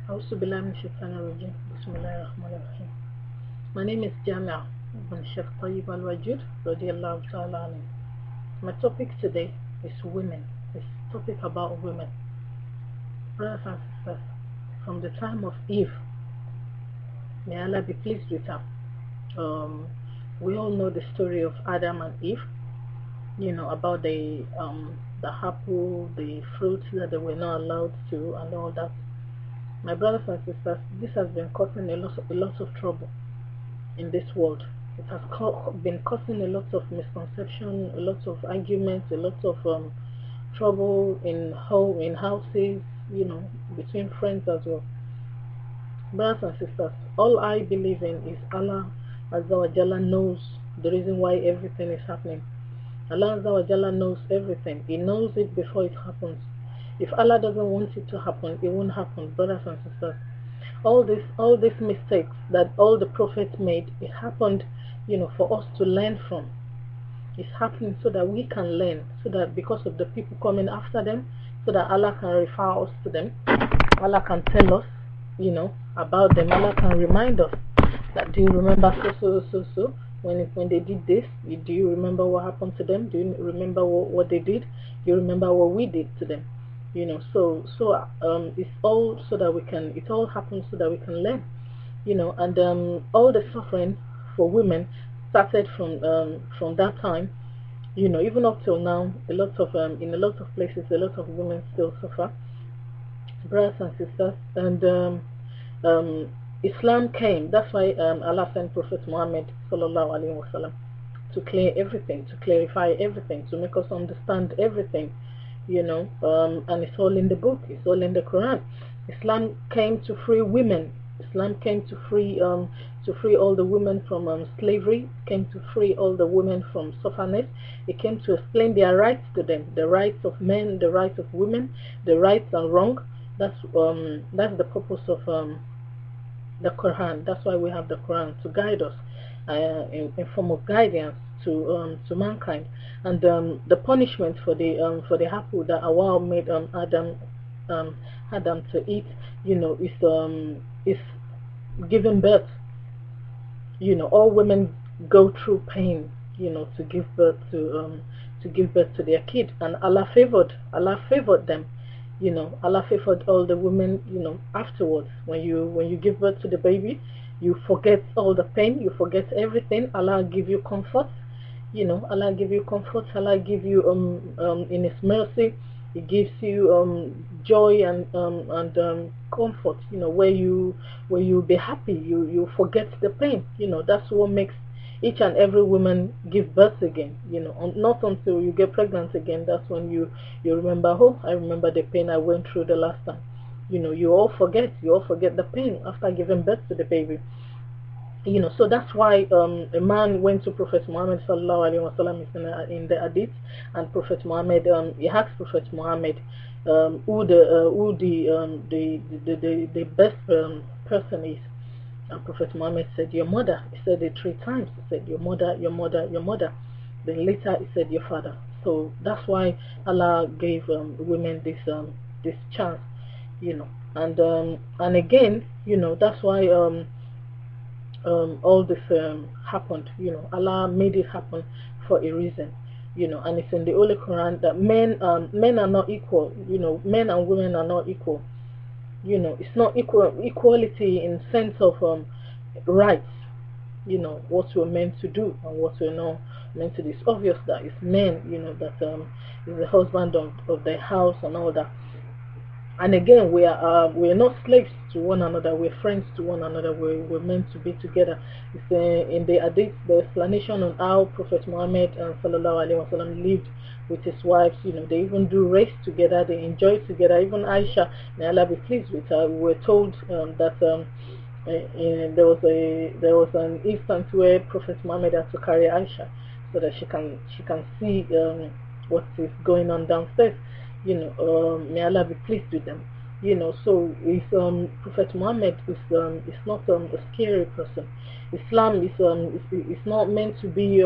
أعوذ بالله من الشيطان الرجيم بسم الله الرحمن الرحيم. My name is Jamia bin Sheikh Tayyib Al-Wajud Radiallahu Ta'ala anhu. My topic today is women. It's topic about women. Brothers and sisters, from the time of Eve, may Allah be pleased with her. We all know the story of Adam and Eve, about the apple, the fruits that they were not allowed to, and all that. My brothers and sisters, this has been causing a lot of trouble in this world. It has been causing a lot of misconception, a lot of arguments, a lot of trouble in houses, between friends as well. Brothers and sisters, all I believe in is Allah Azza wa Jalla knows the reason why everything is happening. Allah Azza wa Jalla knows everything. He knows it before it happens. If Allah doesn't want it to happen, it won't happen, brothers and sisters. All these mistakes that all the prophets made, it happened, for us to learn from. It's happening so that we can learn, so that because of the people coming after them, so that Allah can refer us to them. Allah can tell us, about them. Allah can remind us that, do you remember so when they did this? Do you remember what happened to them? Do you remember what they did? Do you remember what we did to them? It's all so that we can. It all happens so that we can learn. And all the suffering for women started from that time. Even up till now, in a lot of places, a lot of women still suffer, brothers and sisters. And Islam came. That's why Allah sent Prophet Muhammad sallallahu alaihi wasallam to clear everything, to clarify everything, to make us understand everything. And it's all in the book. It's all in the Quran. Islam came to free women. Islam came to free all the women from slavery. It came to free all the women from sufferness. It came to explain their rights to them, the rights of men, the rights of women, the rights and wrong. That's the purpose of the Quran. That's why we have the Quran, to guide us in form of guidance to mankind. And the punishment for the apple that Allah made Adam to eat, is giving birth. All women go through pain, to give birth to their kid, and Allah favored them. Allah favored all the women. Afterwards, when you give birth to the baby, you forget all the pain, you forget everything. Allah give you comfort. Allah give you comfort. Allah give you in His mercy, He gives you joy and comfort. Where you be happy, you forget the pain. That's what makes each and every woman give birth again. Not until you get pregnant again. That's when you remember. Oh, I remember the pain I went through the last time. You all forget the pain after giving birth to the baby. So that's why a man went to Prophet Muhammad sallallahu alaihi wasallam in the hadith, and Prophet Muhammad he asked Prophet Muhammad who the best person is, and Prophet Muhammad said, your mother. He said it 3 times. He said, your mother, your mother, your mother. Then later he said, your father. So that's why Allah gave women this chance, and again, that's why all this happened. Allah made it happen for a reason. And it's in the Holy Quran that men are not equal. Men and women are not equal. It's not equality in sense of rights. What we're meant to do and what we're not meant to do. It's obvious that it's men, that is the husband of the house and all that. And again, we are not slaves to one another. We're friends to one another. We're meant to be together. It's in the hadith, the explanation on how Prophet Muhammad sallallahu alaihi wasallam lived with his wives. They even do race together. They enjoy together. Even Aisha, may Allah be pleased with her, we were told that there was an instance where Prophet Muhammad had to carry Aisha so that she can see what is going on downstairs. May Allah be pleased with them. So it's Prophet Muhammad is not a scary person. Islam is not meant to be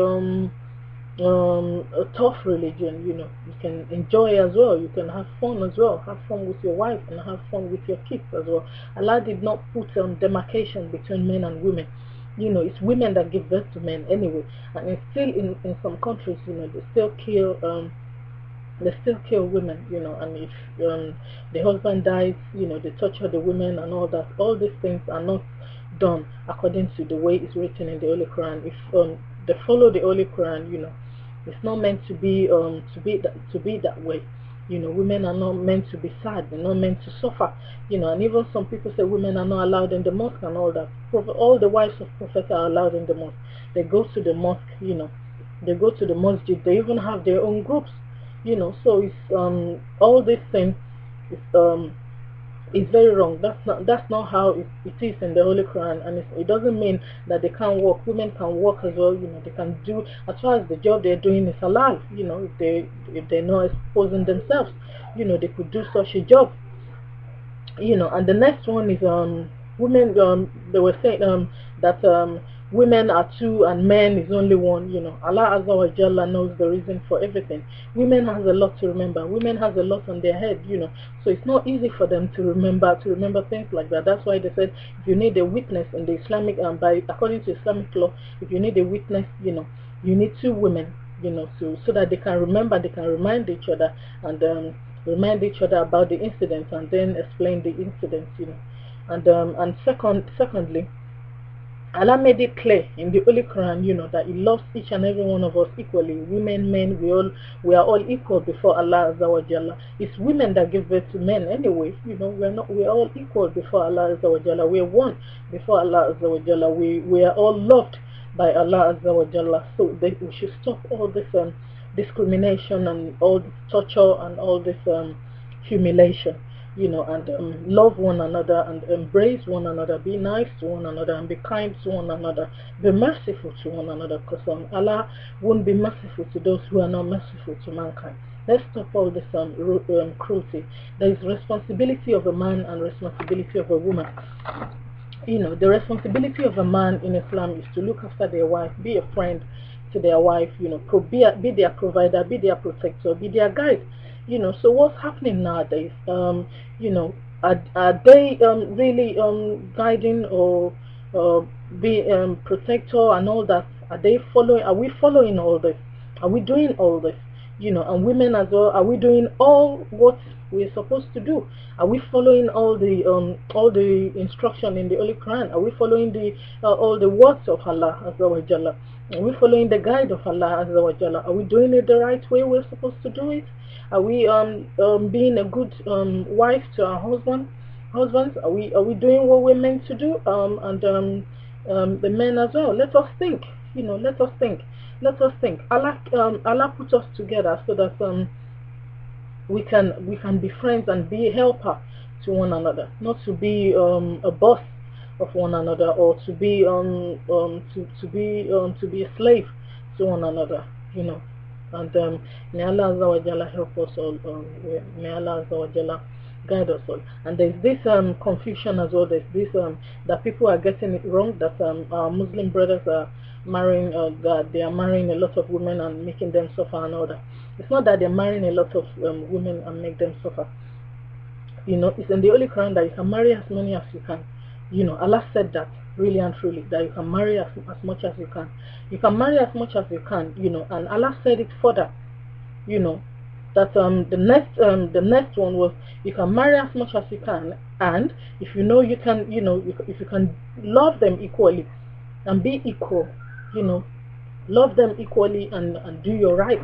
a tough religion. You know, you can enjoy as well, you can have fun as well, have fun with your wife and have fun with your kids as well. Allah did not put demarcation between men and women. You know, it's women that give birth to men anyway, and it's still in some countries, you know, they still kill women, you know, and if the husband dies, you know, they torture the women and all that. All these things are not done according to the way it's written in the Holy Quran. If they follow the Holy Quran, you know, it's not meant to be that way. You know, women are not meant to be sad, they're not meant to suffer, you know. And even some people say women are not allowed in the mosque and all that. All the wives of prophets are allowed in the mosque. They go to the mosque, you know, they go to the masjid, they even have their own groups, you know. So it's all these things is very wrong. That's not how it is in the Holy Quran, and it doesn't mean that they can't work. Women can work as well. You know, they can do, as far as the job they're doing is halal. You know, if they're not exposing themselves, you know, they could do such a job. You know, and the next one is women. They were saying that women are two and men is only one. You know, Allah Azza wa Jalla knows the reason for everything. Women has a lot to remember. Women has a lot on their head, you know, so it's not easy for them to remember things like that. That's why they said if you need a witness in the Islamic according to Islamic law, if you need a witness, you know, you need two women, you know, so that they can remember, they can remind each other and remind each other about the incidents and then explain the incidents, you know. And secondly, Allah made it clear in the Holy Quran, you know, that He loves each and every one of us equally. Women, men, we are all equal before Allah Azza wa Jalla. It's women that give birth to men anyway. You know, we are all equal before Allah Azza wa Jalla. We are one before Allah Azza wa Jalla. We are all loved by Allah Azza wa Jalla. So we should stop all this discrimination and all this torture and all this humiliation. You know, and love one another and embrace one another, be nice to one another and be kind to one another, be merciful to one another, because Allah won't be merciful to those who are not merciful to mankind. Let's stop all this cruelty. There is responsibility of a man and responsibility of a woman. You know, the responsibility of a man in Islam is to look after their wife, be a friend to their wife, you know, be their provider, be their protector, be their guide. You know, so what's happening nowadays? You know, are they really guiding or be protector and all that? Are they following? Are we following all this? Are we doing all this? You know, and women as well. Are we doing all what we're supposed to do? Are we following all the instruction in the Holy Quran? Are we following all the words of Allah Azza wa Jalla? Are we following the guide of Allah Azza wa Jalla? Are we doing it the right way we're supposed to do it? Are we being a good wife to our husbands? Are we doing what we're meant to do? And the men as well. Let us think. You know, let us think. Allah put us together so that we can be friends and be a helper to one another, not to be a boss of one another, or to be to be a slave to one another. You know. And may Allah Azza wa Jalla help us all. May Allah Azza wa Jalla guide us all. And there's this confusion as well. There's this that people are getting it wrong, that our Muslim brothers are marrying, that they are marrying a lot of women and making them suffer and all that. It's not that they're marrying a lot of women and make them suffer. You know, it's in the Holy Quran that you can marry as many as you can. You know, Allah said that really and truly, that you can marry as much as you can. You can marry as much as you can, you know, and Allah said it further, you know, that the next one was you can marry as much as you can, and if you know you can, you know, if you can love them equally and be equal, you know, love them equally and do your right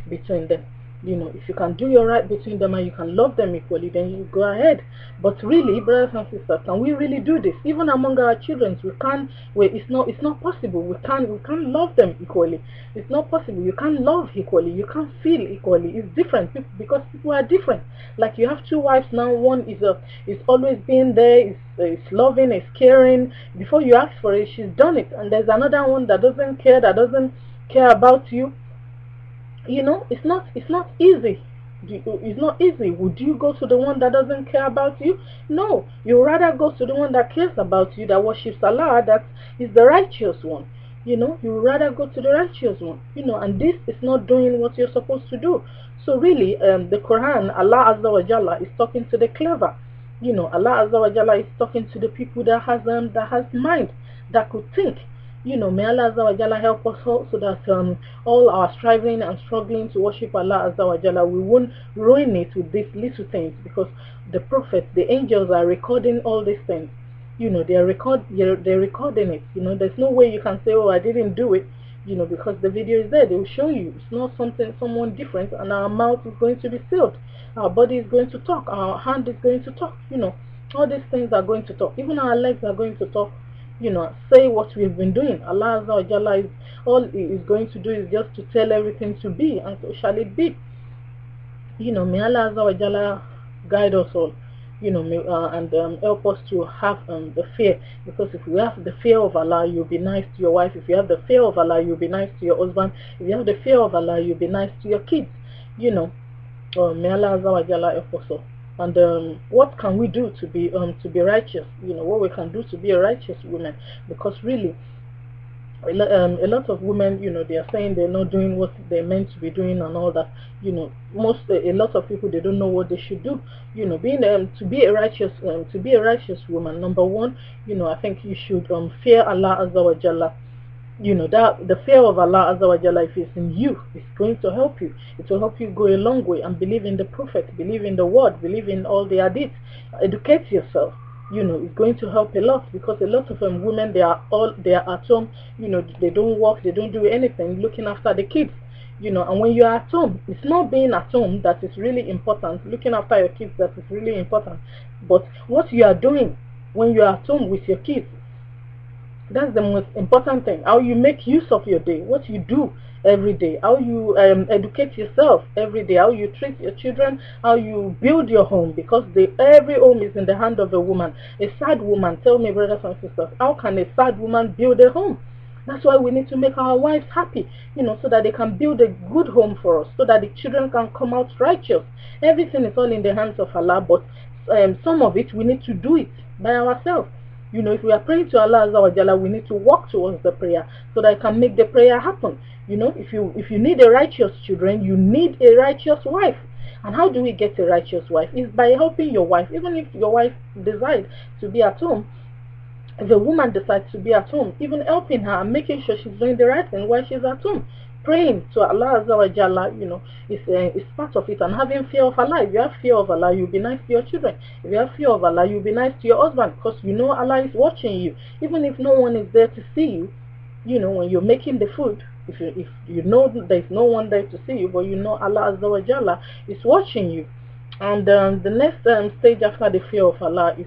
between them. You know, if you can do your right between them and you can love them equally, then you go ahead. But really, brothers and sisters, can we really do this? Even among our children, we can't. It's not possible. We can't love them equally. It's not possible. You can't love equally. You can't feel equally. It's different because people are different. Like you have two wives now. One is always being there. Is loving. Is caring. Before you ask for it, she's done it. And there's another one that doesn't care. That doesn't care about you. You know, it's not easy. It's not easy. Would you go to the one that doesn't care about you? No, you rather go to the one that cares about you, that worships Allah, that is the righteous one. You know, you rather go to the righteous one. You know, and this is not doing what you're supposed to do. So really, the Quran, Allah Azza wa Jalla is talking to the clever. You know, Allah Azza wa Jalla is talking to the people that has mind, that could think. You know, may Allah Azza wa Jalla help us all, so that all our striving and struggling to worship Allah Azza wa Jalla, we won't ruin it with these little things, because the prophets, the angels are recording all these things. You know, they're recording it. You know, there's no way you can say, oh, I didn't do it, you know, because the video is there. They will show you. It's not someone different, and our mouth is going to be sealed. Our body is going to talk. Our hand is going to talk. You know, all these things are going to talk. Even our legs are going to talk. You know, say what we've been doing. Allah Azza wa Jalla is all He is going to do is just to tell everything to be, and so shall it be. You know, may Allah Azza wa Jalla guide us all. You know, and help us to have the fear, because if you have the fear of Allah, you'll be nice to your wife. If you have the fear of Allah, you'll be nice to your husband. If you have the fear of Allah, you'll be nice to your kids. You know, may Allah Azza wa Jalla help us all. And what can we do to be righteous? You know, what we can do to be a righteous woman, because really, a lot of women, you know, they are saying they're not doing what they're meant to be doing and all that. You know, a lot of people, they don't know what they should do. You know, to be a righteous woman, number one, you know, I think you should fear Allah Azza wa Jalla. You know, that the fear of Allah Azza wa Jalla, if it's in you, it's going to help you. It will help you go a long way, and believe in the Prophet, believe in the word, believe in all the hadith, educate yourself. You know, it's going to help a lot, because a lot of women, they are at home. You know, they don't work, they don't do anything, looking after the kids. You know, and when you are at home, it's not being at home that is really important. Looking after your kids, that is really important. But what you are doing when you are at home with your kids, that's the most important thing. How you make use of your day, what you do every day, how you educate yourself every day, how you treat your children, how you build your home, because every home is in the hand of a woman. A sad woman, tell me, brothers and sisters, how can a sad woman build a home? That's why we need to make our wives happy, you know, so that they can build a good home for us, so that the children can come out righteous. Everything is all in the hands of Allah, but some of it we need to do it by ourselves. You know, if we are praying to Allah Azza wa Jalla, we need to walk towards the prayer, so that I can make the prayer happen. You know, if you need a righteous children, you need a righteous wife. And how do we get a righteous wife? It's by helping your wife. Even if your wife decides to be at home, if a woman decides to be at home, even helping her and making sure she's doing the right thing while she's at home. Praying to Allah Azza wa Jalla, you know, is part of it. And having fear of Allah. If you have fear of Allah, you'll be nice to your children. If you have fear of Allah, you'll be nice to your husband, because you know Allah is watching you. Even if no one is there to see you, you know, when you're making the food, if you know there's no one there to see you, but you know Allah Azza wa Jalla is watching you. And the next stage after the fear of Allah is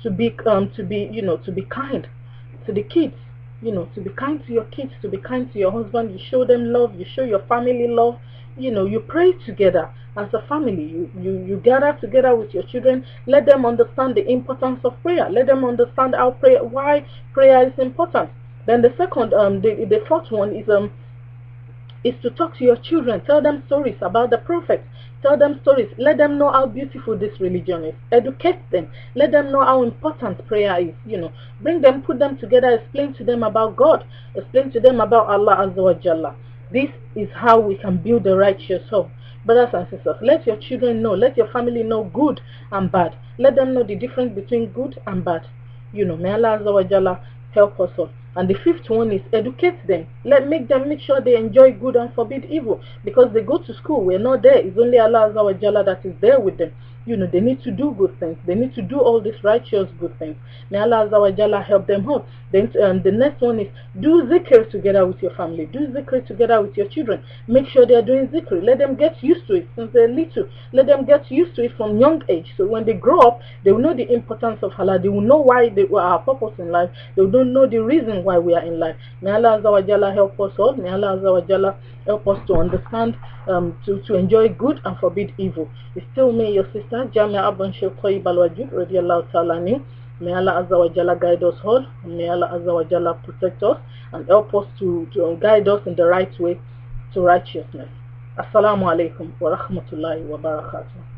to be kind to the kids. You know, to be kind to your kids, to be kind to your husband. You show them love, you show your family love. You know, you pray together as a family. You gather together with your children. Let them understand the importance of prayer. Let them understand why prayer is important. Then the second, the fourth one is to talk to your children. Tell them stories about the Prophet. Tell them stories. Let them know how beautiful this religion is. Educate them. Let them know how important prayer is. You know, bring them, put them together, explain to them about God. Explain to them about Allah Azza wa Jalla. This is how we can build a righteous home. Brothers and sisters, let your children know, let your family know good and bad. Let them know the difference between good and bad. You know, may Allah Azza wa Jalla help us all. And the fifth one is educate them. Make sure they enjoy good and forbid evil, because they go to school. We're not there. It's only Allah Azza wa Jalla that is there with them. You know, they need to do good things. They need to do all these righteous good things. May Allah Azza wa Jalla help them out. Then the next one is do zikr together with your family. Do zikr together with your children. Make sure they are doing zikr. Let them get used to it since they're little. Let them get used to it from young age. So when they grow up, they will know the importance of Allah. They will know why they were our purpose in life. They will know the reason why we are in life. May Allah Azza wa Jalla help us all. May Allah Azza wa Jalla help us to understand, to enjoy good and forbid evil. It's still me, your sister, Jamia Abban Sheikh Tayyib Al-Wajud, radiallahu ta'ala anhu. May Allah Azza wa Jalla guide us all. May Allah Azza wa Jalla protect us and help us to guide us in the right way to righteousness. Assalamu alaikum wa rahmatullahi wa barakatuh.